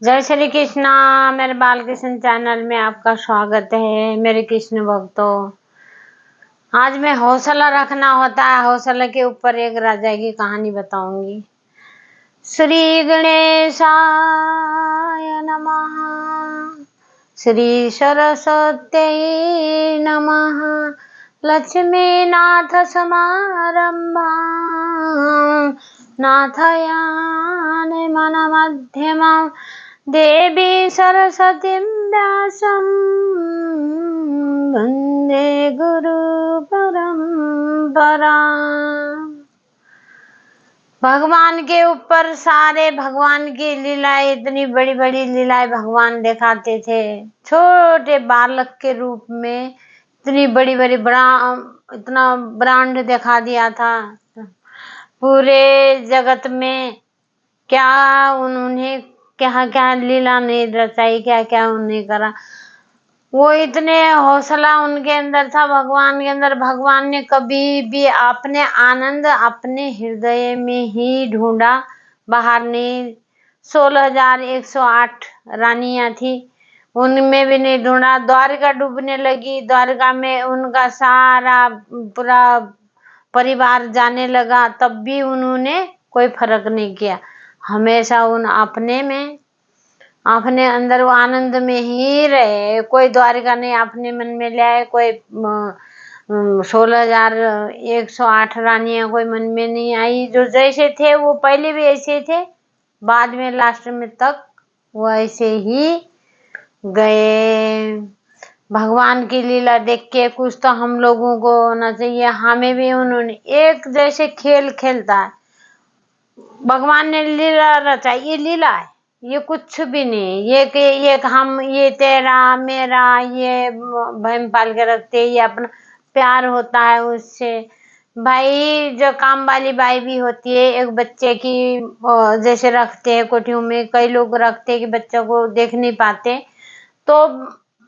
जय श्री कृष्णा। मेरे बाल कृष्ण चैनल में आपका स्वागत है मेरे कृष्ण भक्तों। आज मैं हौसला रखना होता है, हौसला के ऊपर एक राजा की कहानी बताऊंगी। श्री गणेशाय नमः, श्री सरस्वत्यै नमः, लक्ष्मीनाथ समारम्भां नाथयानमध्यमाम् देवी सरस्वतीं व्यासं वन्दे गुरु परम्पराम्। भगवान के ऊपर सारे भगवान की लीलाएं, इतनी बड़ी बड़ी लीलाएं भगवान दिखाते थे। छोटे बालक के रूप में इतनी बड़ी बड़ी इतना ब्रांड दिखा दिया था। पूरे जगत में क्या उन्होंने क्या क्या लीला नहीं रचाई, क्या क्या उन्हें करा। वो इतने हौसला उनके अंदर था, भगवान के अंदर। भगवान ने कभी भी अपने आनंद अपने हृदय में ही ढूंढा, बाहर नहीं। 16,108 रानियां थी, उनमें भी नहीं ढूंढा। द्वारका डूबने लगी, द्वारका में उनका सारा पूरा परिवार जाने लगा, तब भी उन्होंने कोई फर्क नहीं किया। हमेशा उन अपने अंदर वो आनंद में ही रहे। कोई द्वारका नहीं अपने मन में ले आए, कोई 16,108 रानियां कोई मन में नहीं आई। जो जैसे थे वो पहले भी ऐसे थे, बाद में लास्ट में तक वो ऐसे ही गए। भगवान की लीला देख के कुछ तो हम लोगों को होना चाहिए। हमें भी उन्होंने एक जैसे खेल खेलता है, भगवान ने लीला रचाई। ये लीला है, ये कुछ भी नहीं। ये हम ये तेरा मेरा ये बहन पाल के रखते, ये अपना प्यार होता है उससे। भाई जो काम वाली बाई भी होती है, एक बच्चे की जैसे रखते हैं कोठियों में, कई लोग रखते हैं कि बच्चों को देख नहीं पाते, तो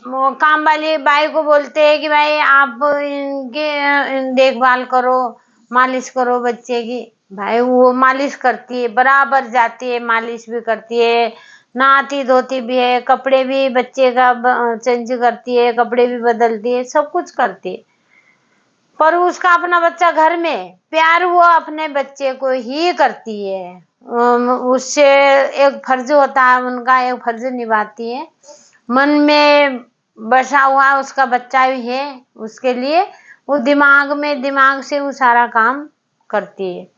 काम वाली बाई को बोलते हैं कि भाई आप इनके देखभाल करो, मालिश करो बच्चे की। भाई वो मालिश करती है, बराबर जाती है, मालिश भी करती है, नहाती धोती भी है, कपड़े भी बच्चे का चेंज करती है, कपड़े भी बदलती है, सब कुछ करती है। पर उसका अपना बच्चा घर में, प्यार वो अपने बच्चे को ही करती है। उससे एक फर्ज होता है उनका, एक फर्ज निभाती है। मन में बसा हुआ उसका बच्चा भी है, उसके लिए वो दिमाग से वो सारा काम करती है।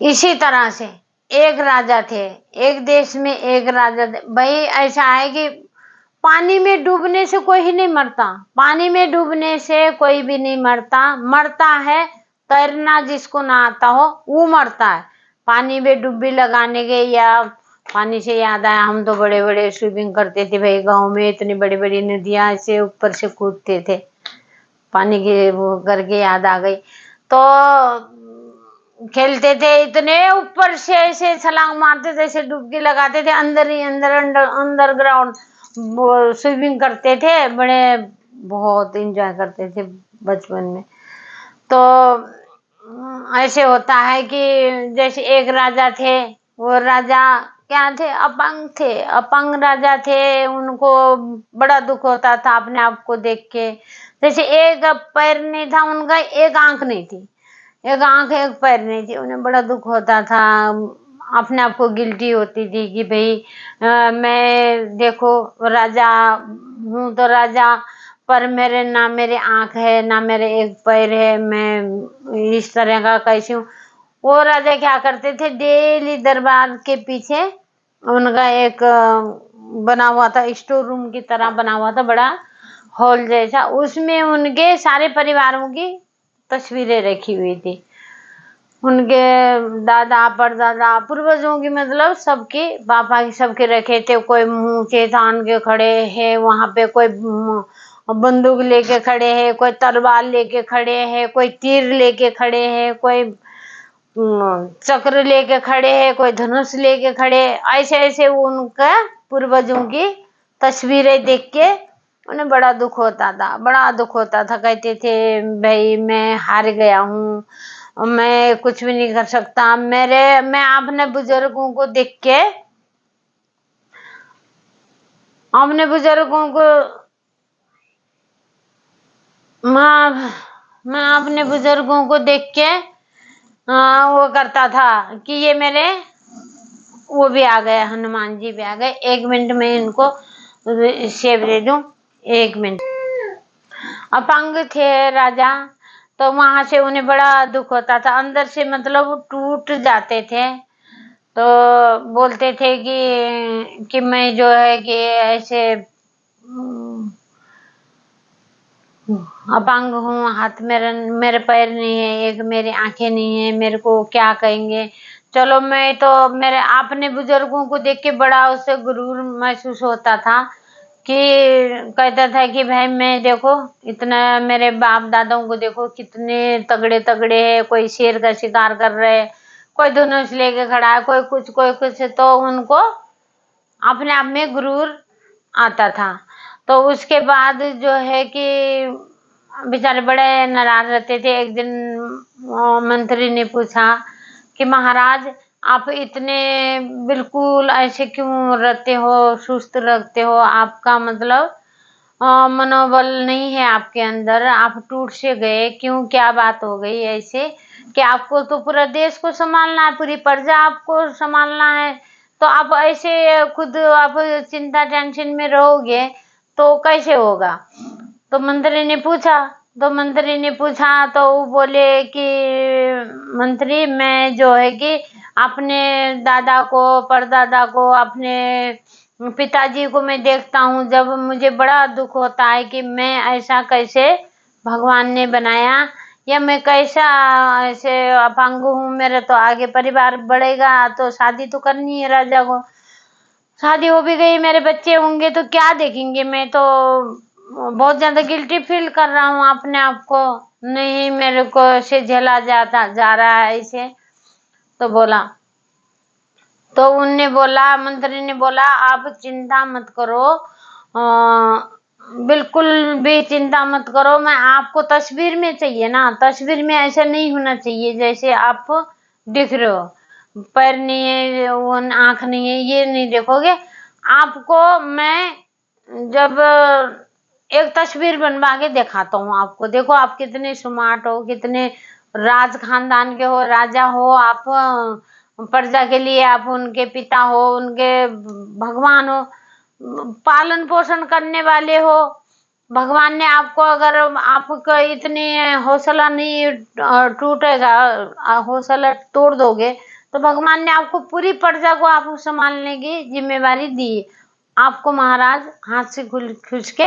इसी तरह से एक राजा थे, एक देश में एक राजा थे। भाई ऐसा है कि पानी में डूबने से कोई ही नहीं मरता, पानी में डूबने से कोई भी नहीं मरता। मरता है तैरना जिसको ना आता हो वो मरता है। पानी में डुबकी लगाने के, या पानी से याद आया, हम तो बड़े बड़े स्विमिंग करते थे भाई, गांव में इतनी बड़ी बड़ी नदियां से ऊपर से कूदते थे। पानी की वो करके याद आ गई। तो खेलते थे, इतने ऊपर से ऐसे छलांग मारते थे, ऐसे डुबकी लगाते थे, अंदर ही अंडरग्राउंड स्विमिंग करते थे। बड़े बहुत एंजॉय करते थे बचपन में। तो ऐसे होता है कि जैसे एक राजा थे, वो राजा क्या थे, अपंग थे, अपंग राजा थे। उनको बड़ा दुख होता था अपने आप को देख के। जैसे एक पैर नहीं था उनका, एक आंख नहीं थी, एक आंख एक पैर नहीं थी, उन्हें बड़ा दुख होता था। अपने आप को गिल्टी होती थी कि भाई मैं देखो राजा हूँ तो राजा, पर मेरे ना मेरे आंख है ना मेरे एक पैर है, मैं इस तरह का कैसे हूँ। वो राजा क्या करते थे, डेली दरबार के पीछे उनका एक बना हुआ था, स्टोर रूम की तरह बना हुआ था, बड़ा हॉल जैसा। उसमें उनके सारे परिवारों की तस्वीरें रखी हुई थी। उनके दादा परदादा पूर्वजों की, मतलब सबकी, पापा की सबके रखे थे। कोई मुंह के तान के खड़े हैं वहां पे, कोई बंदूक लेके खड़े हैं, कोई तलवार लेके खड़े हैं, कोई तीर लेके खड़े हैं, कोई चक्र लेके खड़े हैं, कोई धनुष लेके खड़े। ऐसे ऐसे उनका पूर्वजों की तस्वीरें देख के उन्हें बड़ा दुख होता था, बड़ा दुख होता था। कहते थे भाई मैं हार गया हूँ, मैं कुछ भी नहीं कर सकता। मैं अपने बुजुर्गों को देख के अपने बुजुर्गों को मैं अपने बुजुर्गों को देख के वो करता था कि ये मेरे वो भी आ गए, हनुमान जी भी आ गए। 1 मिनट में इनको शेप दे दूं, 1 मिनट। अपंग थे राजा, तो वहां से उन्हें बड़ा दुख होता था, अंदर से मतलब टूट जाते थे। तो बोलते थे कि मैं जो है कि ऐसे अपंग हूँ, हाथ मेरे पैर नहीं है, एक मेरी आंखें नहीं है, मेरे को क्या कहेंगे। चलो मैं तो मेरे अपने बुजुर्गों को देख के बड़ा उससे गुरूर महसूस होता था कि कहता था कि भाई मैं देखो इतना, मेरे बाप दादाओं को देखो कितने तगड़े तगड़े है, कोई शेर का शिकार कर रहे, कोई धनुष लेके खड़ा है, कोई कुछ, तो उनको अपने आप में गुरूर आता था। तो उसके बाद जो है कि बेचारे बड़े नाराज रहते थे। एक दिन मंत्री ने पूछा कि महाराज आप इतने बिल्कुल ऐसे क्यों रहते हो, सुस्त रखते हो, आपका मतलब मनोबल नहीं है आपके अंदर, आप टूट से गए क्यों, क्या बात हो गई ऐसे कि आपको तो पूरा देश को संभालना है, पूरी प्रजा आपको संभालना है, तो आप ऐसे खुद आप चिंता टेंशन में रहोगे तो कैसे होगा। तो मंत्री ने पूछा तो वो बोले कि मंत्री मैं जो है कि अपने दादा को, परदादा को, अपने पिताजी को मैं देखता हूँ, जब मुझे बड़ा दुख होता है कि मैं ऐसा कैसे भगवान ने बनाया, या मैं कैसा ऐसे अपंग हूँ, मेरा तो आगे परिवार बढ़ेगा तो शादी तो करनी है, राजा को शादी हो भी गई, मेरे बच्चे होंगे तो क्या देखेंगे, मैं तो बहुत ज्यादा गिल्टी फील कर रहा हूँ अपने आप को, नहीं मेरे को ऐसे झेला जा रहा है ऐसे। तो बोला, तो उनने बोला, मंत्री ने बोला आप चिंता मत करो, बिल्कुल भी चिंता मत करो, मैं आपको तस्वीर में चाहिए ना, तस्वीर में ऐसा नहीं होना चाहिए जैसे आप दिख रहे हो, पैर नहीं है, वो आंख नहीं है, ये नहीं देखोगे आपको। मैं जब एक तस्वीर बनवा के दिखाता हूँ आपको, देखो आप कितने स्मार्ट हो, कितने राज खानदान के हो, राजा हो आप, प्रजा के लिए आप उनके पिता हो, उनके भगवान हो, पालन पोषण करने वाले हो। भगवान ने आपको, अगर आपको इतने हौसला नहीं टूटेगा, हौसला तोड़ दोगे तो भगवान ने आपको पूरी प्रजा को आप संभालने की जिम्मेवारी दी। आपको महाराज हाथ से खुश के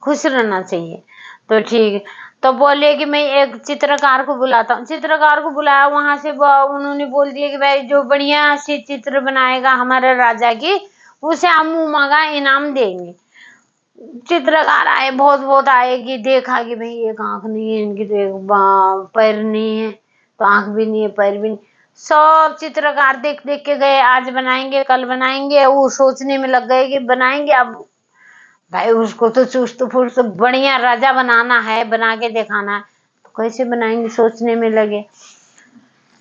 खुश रहना चाहिए। तो ठीक, तो बोले कि मैं एक चित्रकार को बुलाता हूँ। चित्रकार को बुलाया, वहां से उन्होंने बोल दिया कि भाई जो बढ़िया से चित्र बनाएगा हमारे राजा की, उसे हम मांगा इनाम देंगे। चित्रकार आए, बहुत आए कि देखा कि भाई एक आंख नहीं है इनकी, तो एक पैर नहीं है, तो आंख भी नहीं है, पैर भी नहीं, सब चित्रकार देख देख के गए, आज बनाएंगे कल बनाएंगे, वो सोचने में लग गए कि बनाएंगे। अब भाई उसको तो चुस्त फुर्स्त बढ़िया राजा बनाना है, बना के दिखाना है, तो कैसे बनाएंगे सोचने में लगे।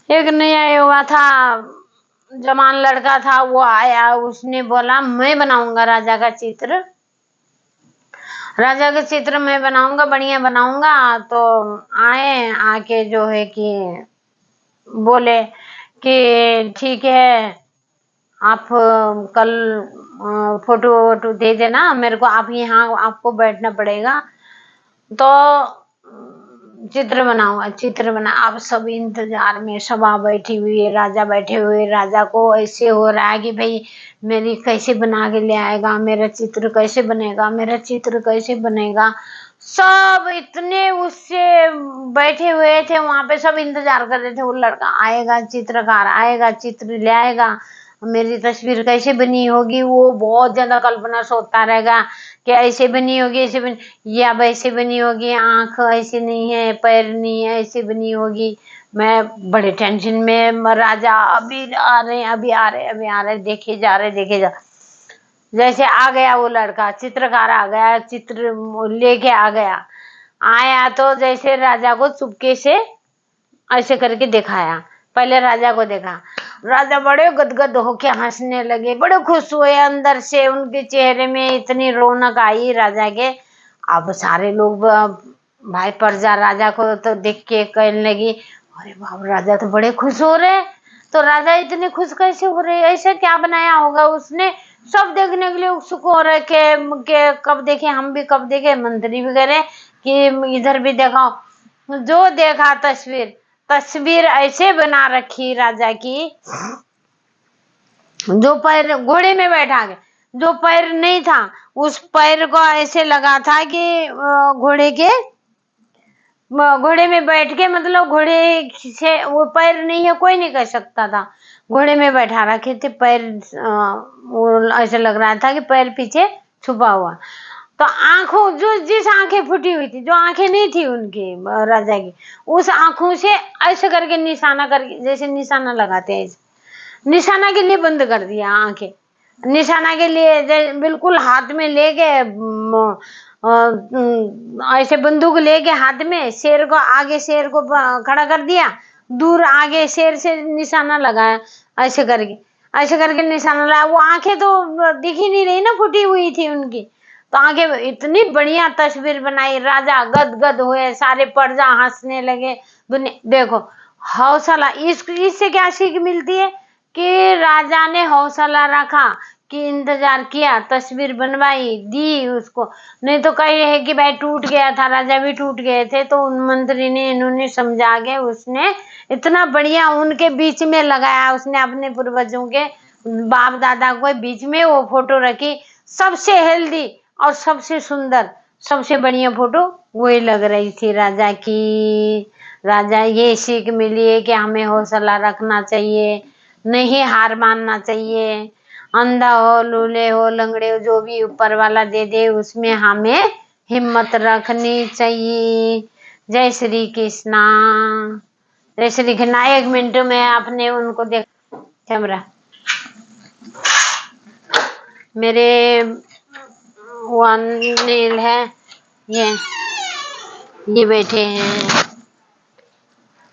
एक नया युवा था, जवान लड़का था, वो आया, उसने बोला मैं बनाऊंगा राजा का चित्र, राजा का चित्र मैं बनाऊंगा, बढ़िया बनाऊंगा। तो आए, आके जो है कि बोले कि ठीक है आप कल फोटो वोटो दे देना मेरे को, आप यहाँ आपको बैठना पड़ेगा, तो चित्र बना। आप सब इंतजार में, सभा बैठी हुई है, राजा बैठे हुए, राजा को ऐसे हो रहा है कि भाई मेरी कैसे बना के ले आएगा, मेरा चित्र कैसे बनेगा, मेरा चित्र कैसे बनेगा। सब इतने उससे बैठे हुए थे वहां पे, सब इंतजार कर रहे थे, वो लड़का आएगा, चित्रकार आएगा, चित्र ले आएगा, मेरी तस्वीर कैसे बनी होगी। वो बहुत ज्यादा कल्पना सोचता रहेगा कि ऐसे बनी होगी, ऐसे बनी, या वैसे बनी होगी, आंख ऐसे नहीं है, पैर नहीं है, ऐसे बनी होगी। मैं बड़े टेंशन में, राजा अभी आ रहे, देखे जा रहे। जैसे आ गया वो लड़का, चित्रकार आ गया, चित्र लेके आ गया, आया तो जैसे राजा को चुपके से ऐसे करके दिखाया, पहले राजा को देखा, राजा बड़े गदगद होके हंसने लगे, बड़े खुश हुए अंदर से, उनके चेहरे में इतनी रौनक आई राजा के। अब सारे लोग भाई प्रजा राजा को तो देख के कहने लगी, अरे बाप, राजा तो बड़े खुश हो रहे, तो राजा इतने खुश कैसे हो रहे, ऐसे क्या बनाया होगा उसने। सब देखने के लिए उत्सुक हो रहे के कब देखे हम भी, कब देखे। मंत्री भी कह रहे कि इधर भी दिखाओ। जो देखा तस्वीर ऐसे बना रखी राजा की, जो पैर घोड़े में बैठा के, जो पैर नहीं था उस पैर को ऐसे लगा था कि घोड़े में बैठ के, मतलब घोड़े से वो पैर नहीं है, कोई नहीं कह सकता था। घोड़े में बैठा रखे थे, पैर वो ऐसे लग रहा था कि पैर पीछे छुपा हुआ। तो आंखों, जो जिस आंखें फूटी हुई थी, जो आंखें नहीं थी उनकी राजा की, उस आंखों से ऐसे करके निशाना करके, जैसे निशाना लगाते हैं, ऐसे निशाना के लिए बंद कर दिया आंखें। निशाना के लिए बिल्कुल हाथ में लेके ऐसे बंदूक लेके हाथ में, शेर को आगे, शेर को खड़ा कर दिया, दूर आगे शेर से निशाना लगाया, ऐसे करके निशाना लगाया। वो आंखें तो दिख ही नहीं रही ना, फूटी हुई थी उनकी। तो आगे इतनी बढ़िया तस्वीर बनाई, राजा गदगद हुए, सारे प्रजा हंसने लगे। दुनिया देखो, हौसला, इससे क्या सीख मिलती है कि राजा ने हौसला रखा, कि इंतजार किया, तस्वीर बनवाई, दी उसको। नहीं तो कही है कि भाई टूट गया था, राजा भी टूट गए थे, तो उन मंत्री ने, इन्होंने समझा के उसने इतना बढ़िया उनके बीच में लगाया। उसने अपने पूर्वजों के बाप दादा को बीच में वो फोटो रखी, सबसे हेल्दी और सबसे सुंदर, सबसे बढ़िया फोटो वही लग रही थी राजा की। राजा ये सीख मिली है कि हमें हौसला रखना चाहिए, नहीं हार मानना चाहिए। अंधा हो, लूले हो, लंगड़े हो, जो भी ऊपर वाला दे दे, उसमें हमें हिम्मत रखनी चाहिए। जय श्री कृष्णा, जय श्री कृष्णा। 1 मिनट में आपने उनको देख, कैमरा मेरे वो अनिल है, ये बैठे हैं।